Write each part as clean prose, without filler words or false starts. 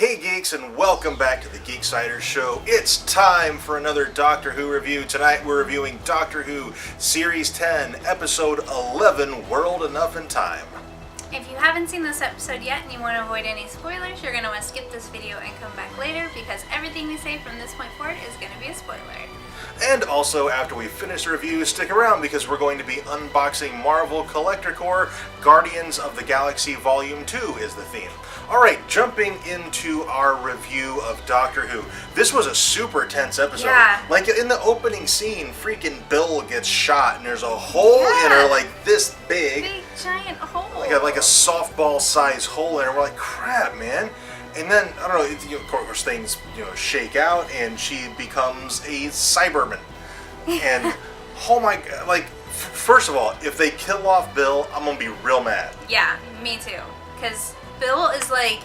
Hey Geeks, and welcome back to the Geeksider Show. It's time for another Doctor Who review. Tonight we're reviewing Doctor Who Series 10, Episode 11, World Enough in Time. If you haven't seen this episode yet and you want to avoid any spoilers, you're going to want to skip this video and come back later because everything we say from this point forward is going to be a spoiler. And also, after we finish the review, stick around because we're going to be unboxing Marvel Collector Corps Guardians of the Galaxy Volume 2 is the theme. Alright, jumping into our review of Doctor Who. This was a super tense episode. Yeah. Like, in the opening scene, freaking Bill gets shot and there's a hole in her like this big. Big, giant hole. Like a softball-sized hole in her. We're like, crap, man. And then, I don't know, of course things, shake out and she becomes a Cyberman. And, oh my god, like, first of all, if they kill off Bill, I'm gonna be real mad. Yeah, me too. Because Bill's like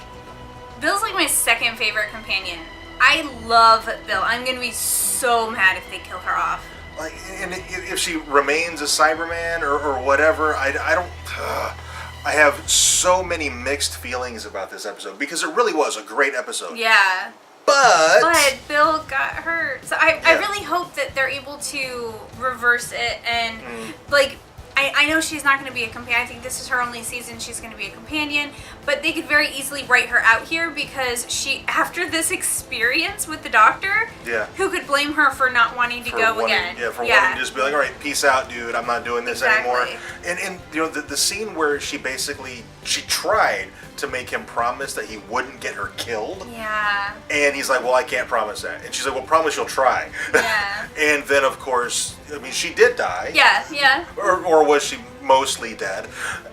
my second favorite companion. I love Bill. I'm gonna be so mad if they kill her off. Like, and if she remains a Cyberman or whatever, I don't... I have so many mixed feelings about this episode because it really was a great episode. Yeah. But Bill got hurt. So I really hope that they're able to reverse it and I know she's not going to be a companion. I think this is her only season she's going to be a companion, but they could very easily write her out here because she, after this experience with the Doctor, who could blame her for not wanting to go again? Yeah, for wanting to just be like, all right, peace out, dude, I'm not doing this anymore. And the scene where she tried to make him promise that he wouldn't get her killed. Yeah. And he's like, well, I can't promise that. And she's like, well, promise you'll try. Yeah. And then, of course, I mean, she did die. Yeah. Or was she mostly dead?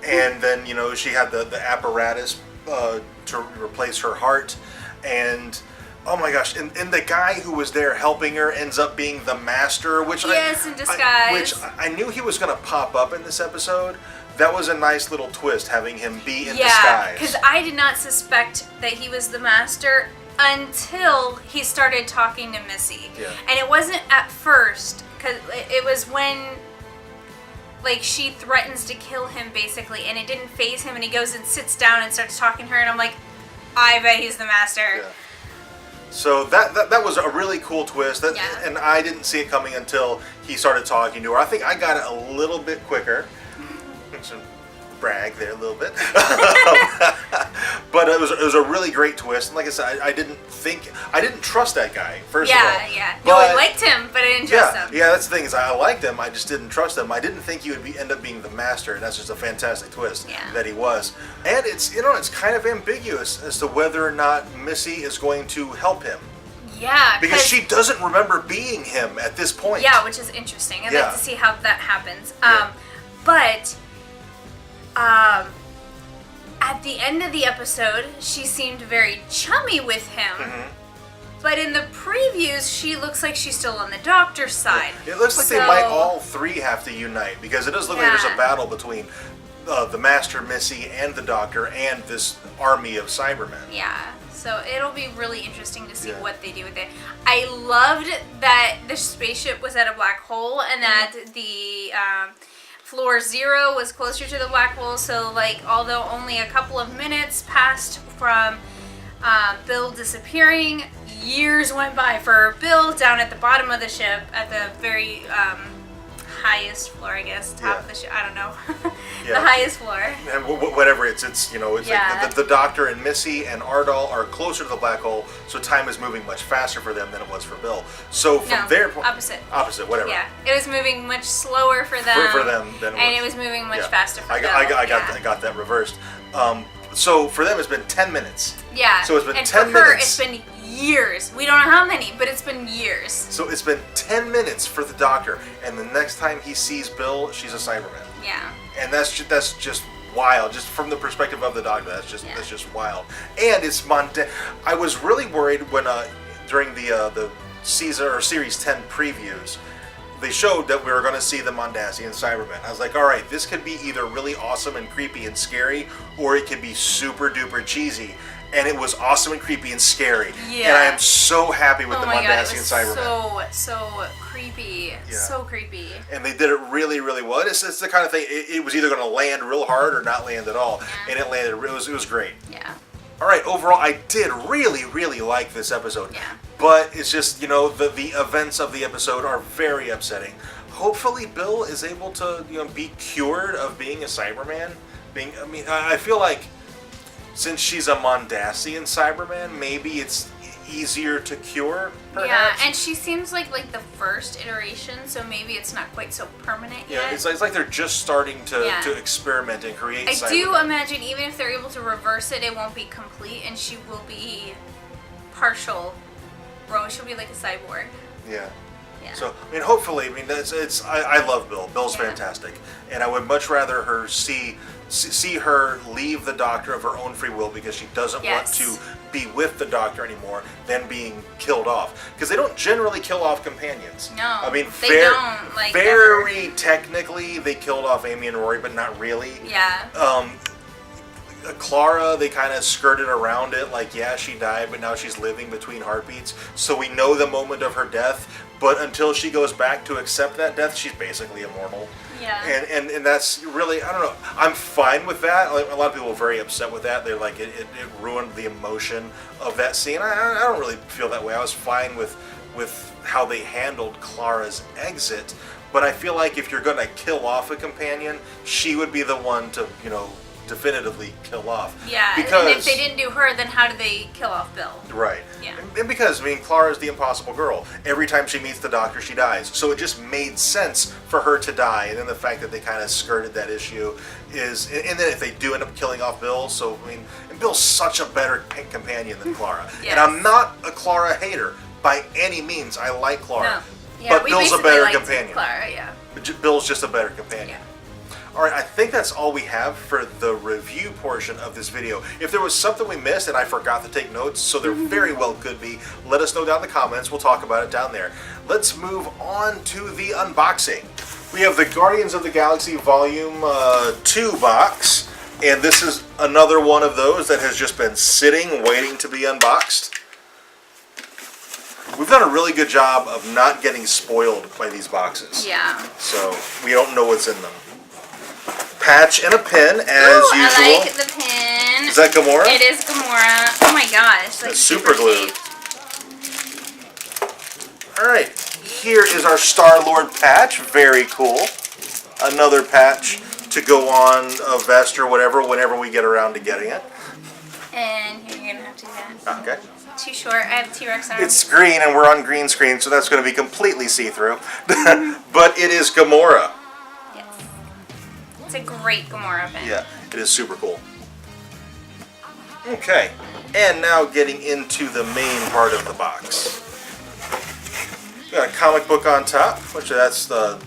And then, she had the apparatus to replace her heart. And, oh my gosh, and the guy who was there helping her ends up being the Master, in disguise. Which I knew he was going to pop up in this episode. That was a nice little twist, having him be in disguise. Yeah, because I did not suspect that he was the Master until he started talking to Missy. Yeah. And it wasn't at first, because it was when, she threatens to kill him, basically, and it didn't faze him, and he goes and sits down and starts talking to her, and I'm like, I bet he's the Master. Yeah. So that was a really cool twist, and I didn't see it coming until he started talking to her. I think I got it a little bit quicker. Some brag there a little bit. But it was a really great twist. And like I said, I didn't trust that guy, first of all. Yeah. No, I liked him, but I didn't trust him. Yeah, that's the thing, is I liked him, I just didn't trust him. I didn't think he would end up being the Master, and that's just a fantastic twist that he was. And it's kind of ambiguous as to whether or not Missy is going to help him. Yeah. Because she doesn't remember being him at this point. Yeah, which is interesting. I'd like to see how that happens. But at the end of the episode, she seemed very chummy with him. Mm-hmm. But in the previews, she looks like she's still on the Doctor's side. It looks like they might all three have to unite, because it does look like there's a battle between the Master, Missy, and the Doctor, and this army of Cybermen. Yeah, so it'll be really interesting to see what they do with it. I loved that the spaceship was at a black hole, and that the Floor 0 was closer to the black hole, so although only a couple of minutes passed from Bill disappearing, years went by for Bill down at the bottom of the ship, at the very highest floor, I guess, top of the ship, I don't know, the highest floor. And whatever it's like the Doctor and Missy and Ardal are closer to the black hole, so time is moving much faster for them than it was for Bill. So from their point... Opposite, whatever. Yeah, it was moving much slower for them. For them than it was. And it was moving much faster for Bill. I got that reversed. So for them, it's been 10 minutes. Yeah. So it's been 10 minutes. And for her, it's been years. We don't know how many, but it's been years. So it's been 10 minutes for the Doctor, and the next time he sees Bill, she's a Cyberman. Yeah. And that's just wild. Just from the perspective of the Doctor, that's just wild. And it's mundane. I was really worried when during the season or series 10 previews, they showed that we were going to see the Mondasian Cybermen. I was like, all right, this could be either really awesome and creepy and scary, or it could be super duper cheesy. And it was awesome and creepy and scary. Yeah. And I am so happy with the Mondasian Cybermen. So creepy. Yeah. So creepy. And they did it really, really well. It's the kind of thing, it was either going to land real hard or not land at all. Yeah. And it landed, it was great. Yeah. All right, overall, I did really like this episode. Yeah. But it's just, the events of the episode are very upsetting. Hopefully Bill is able to, be cured of being a Cyberman. I feel like since she's a Mondasian Cyberman, maybe it's easier to cure, perhaps? Yeah, and she seems like the first iteration, so maybe it's not quite so permanent yet. Yeah, it's like they're just starting to experiment and create Cybermen. I do imagine even if they're able to reverse it, it won't be complete, and she will be partial. She'll be like a cyborg. Yeah. Yeah. So, hopefully, I love Bill. Bill's fantastic. And I would much rather her see her leave the Doctor of her own free will because she doesn't want to be with the Doctor anymore than being killed off. Because they don't generally kill off companions. No, they don't. Very ever. Technically, they killed off Amy and Rory, but not really. Yeah. Clara, they kind of skirted around it, she died, but now she's living between heartbeats, so we know the moment of her death, but until she goes back to accept that death, she's basically immortal. Yeah. And that's really, I don't know, I'm fine with that. A lot of people are very upset with that. They're like, it ruined the emotion of that scene. I don't really feel that way. I was fine with how they handled Clara's exit, but I feel like if you're going to kill off a companion, she would be the one to, definitively kill off. Yeah, because, and if they didn't do her, then how did they kill off Bill? Right. Yeah. And because, Clara's the impossible girl. Every time she meets the Doctor, she dies. So it just made sense for her to die. And then the fact that they kind of skirted that issue is... And then if they do end up killing off Bill, and Bill's such a better companion than Clara. Yes. And I'm not a Clara hater by any means. I like Clara. No. Yeah, but Bill's a better companion. Clara, yeah. Bill's just a better companion. Yeah. Alright, I think that's all we have for the review portion of this video. If there was something we missed and I forgot to take notes, so there very well could be, let us know down in the comments. We'll talk about it down there. Let's move on to the unboxing. We have the Guardians of the Galaxy Volume 2 box, and this is another one of those that has just been sitting, waiting to be unboxed. We've done a really good job of not getting spoiled by these boxes. Yeah. So, we don't know what's in them. Patch and a pin, as Ooh, usual. I like the pin. Is that Gamora? It is Gamora. Oh my gosh. That's super glue. Alright, here is our Star-Lord patch. Very cool. Another patch to go on a vest or whatever whenever we get around to getting it. And here you're going to have to do that. Okay. Too short. I have T-Rex arms. It's green and we're on green screen, so that's going to be completely see-through. But it is Gamora. It's a great Gamora pin. Yeah, it is super cool. Okay, and now getting into the main part of the box. We got a comic book on top, which that's the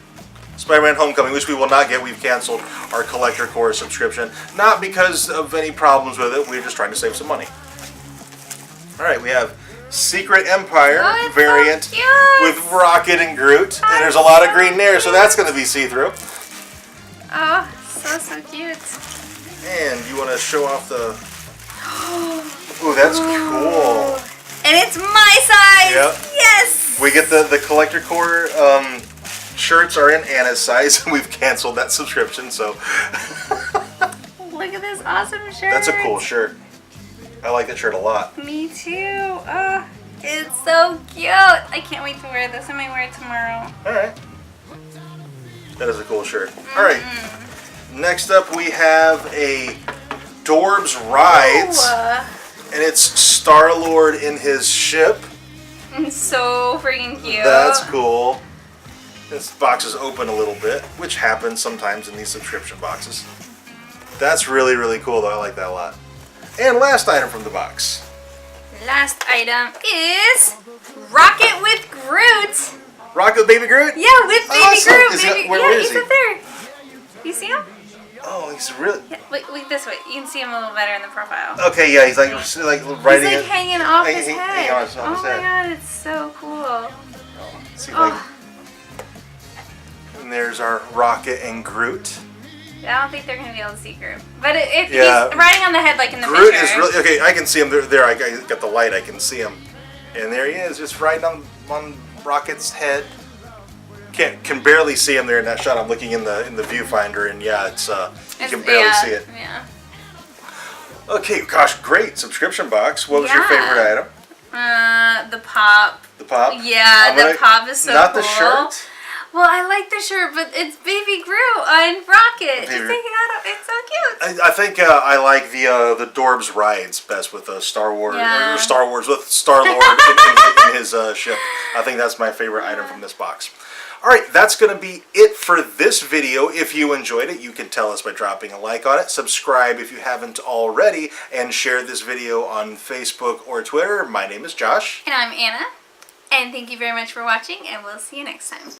Spider-Man Homecoming, which we will not get. We've canceled our Collector Core subscription. Not because of any problems with it, we're just trying to save some money. Alright, we have Secret Empire variant so cute. with Rocket and Groot. And there's a lot of green there, so that's going to be see-through. Oh, so cute. And you want to show off the... Ooh, that's cool. And it's my size! Yep. Yes! We get the Collector Core shirts are in Anna's size. We've canceled that subscription, so... Look at this awesome shirt. That's a cool shirt. I like that shirt a lot. Me too. Oh, it's so cute. I can't wait to wear this. I might wear it tomorrow. Alright. That is a cool shirt. Alright. Next up we have a Dorbs Rides. And it's Star-Lord in his ship. It's so freaking cute. That's cool. This box is open a little bit, which happens sometimes in these subscription boxes. That's really, really cool though. I like that a lot. And last item from the box. Last item is Rocket with Groot. Rocket with Baby Groot? Yeah, with Baby awesome. Groot. Where is he's he? up there. You see him? Oh, he's really... Yeah, look this way. You can see him a little better in the profile. Okay, yeah, he's like riding He's like hanging off his head. Hanging off his oh my head. god, it's so cool. See, and there's our Rocket and Groot. I don't think they're going to be able to see Groot. But if Yeah. he's riding on the head like in the Groot picture. is really... Okay, I can see him there. I got the light. I can see him. And there he is, just riding on Rocket's head. Can barely see him there in that shot. I'm looking in the viewfinder, and yeah, it's you can barely see it. Yeah. Okay, gosh, great subscription box. What was your Yeah. favorite item? The pop. The pop? Yeah, the pop is so not cool. the shirt? Well, I like the shirt, but it's Baby Groot on Rocket. Just taking out, it's so cute. I think I like the Dorbs rides best with Star Wars Yeah. or Star Wars with Star Lord in his ship. I think that's my favorite item from this box. All right, that's going to be it for this video. If you enjoyed it, you can tell us by dropping a like on it. Subscribe if you haven't already, and share this video on Facebook or Twitter. My name is Josh. And I'm Anna. And thank you very much for watching, and we'll see you next time.